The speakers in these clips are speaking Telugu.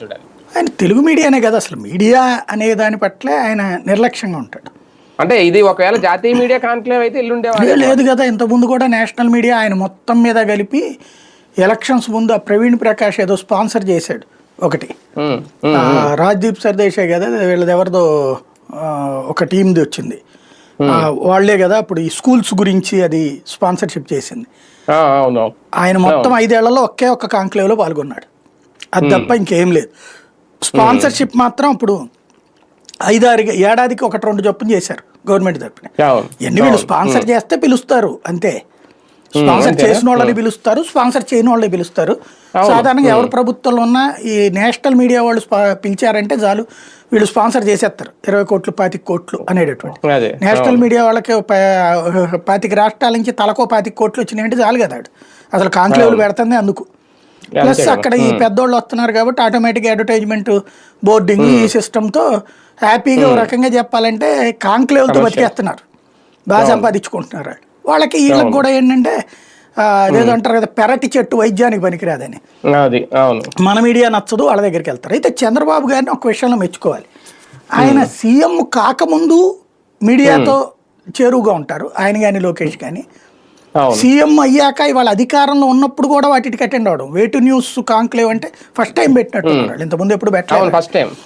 చూడాలి. ఆయన తెలుగు మీడియానే కదా, అసలు మీడియా అనే దాని పట్ల ఆయన నిర్లక్ష్యంగా ఉంటాడు. అంటే ఇది ఒకవేళ జాతీయ మీడియా కాన్క్లేవ్ అయితే ఎల్లుండేవాళ్ళు లేదు కదా, ఇంతకుముందు కూడా నేషనల్ మీడియా ఆయన మొత్తం మీద కలిపి ఎలక్షన్స్ ముందు ఆ ప్రవీణ్ ప్రకాష్ ఏదో స్పాన్సర్ చేశాడు ఒకటి, రాజ్దీప్ సర్దేశాయ్ కదా వీళ్ళది ఎవరిదో ఒక టీంది వచ్చింది, వాళ్లే కదా అప్పుడు ఈ స్కూల్స్ గురించి అది స్పాన్సర్షిప్ చేసింది. ఆయన మొత్తం 5 ఏళ్లలో ఒకే ఒక్క కాంక్లేవ్ లో పాల్గొన్నాడు, అది తప్ప ఇంకేం లేదు. స్పాన్సర్షిప్ మాత్రం అప్పుడు 5-6 ఏడాదికి 1-2 చొప్పున చేశారు గవర్నమెంట్ తరపున. ఎన్ని వీళ్ళు స్పాన్సర్ చేస్తే పిలుస్తారు అంతే, స్పాన్సర్ చేసిన వాళ్ళని పిలుస్తారు, స్పాన్సర్ చేయని వాళ్ళని పిలుస్తారు. సాధారణంగా ఎవరు ప్రభుత్వంలో ఉన్నా ఈ నేషనల్ మీడియా వాళ్ళు పిలిచారంటే చాలు, వీళ్ళు స్పాన్సర్ చేసేస్తారు 20 కోట్లు 25 కోట్లు అనేటటువంటి. నేషనల్ మీడియా వాళ్ళకి 25 రాష్ట్రాల నుంచి తలకో 25 కోట్లు వచ్చినాయంటే చాలు కదా, అసలు కాంక్లేవ్లు పెడుతుంది అందుకు. ప్లస్ అక్కడ ఈ పెద్దోళ్ళు వస్తున్నారు కాబట్టి ఆటోమేటిక్ అడ్వర్టైజ్మెంట్ బోర్డింగ్ ఈ సిస్టమ్తో హ్యాపీగా ఒక రకంగా చెప్పాలంటే కాంక్లేవ్లతో బతికేస్తున్నారు, బాగా సంపాదించుకుంటున్నారు. వాళ్ళకి వీళ్ళకి కూడా ఏంటంటే అదేదో అంటారు కదా, పెరటి చెట్టు వైద్యానికి పనికిరాదని. మన మీడియా నచ్చదు, వాళ్ళ దగ్గరికి వెళ్తారు. అయితే చంద్రబాబు గారిని ఒక విషయంలో మెచ్చుకోవాలి, ఆయన సీఎం కాకముందు మీడియాతో చేరువుగా ఉంటారు, ఆయన కానీ లోకేష్ కానీ. సీఎం అయ్యాక ఇవాళ అధికారంలో ఉన్నప్పుడు కూడా వాటికి అటెండ్ అవడం. వేటు న్యూస్ కాంక్లేవ్ అంటే ఫస్ట్ టైం పెట్టినట్టు, ఇంతకుముందు ఎప్పుడు పెట్టారు,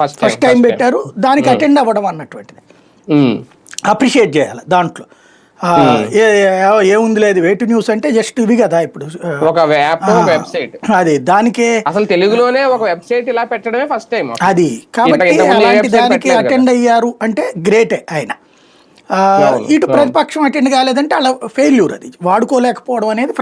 ఫస్ట్ టైం పెట్టారు, దానికి అటెండ్ అవ్వడం అన్నటువంటిది అప్రిషియేట్ చేయాలి. దాంట్లో ఏముంది లేదు, వేటు న్యూస్ అంటే జస్ట్ ఇవి కదా ఇప్పుడు ఒక వెబ్సైట్, అది దానికే అసలు తెలుగులోనే ఒక వెబ్సైట్ ఇలా పెట్టడమే ఫస్ట్ టైం అది. కాబట్టి అలాంటి దానికి అటెండ్ అయ్యారు అంటే గ్రేటే ఆయన. ఇటు ప్రతిపక్షం అటెండ్ కాలేదంటే అలా ఫెయిల్యూర్, అది వాడుకోలేకపోవడం అనేది.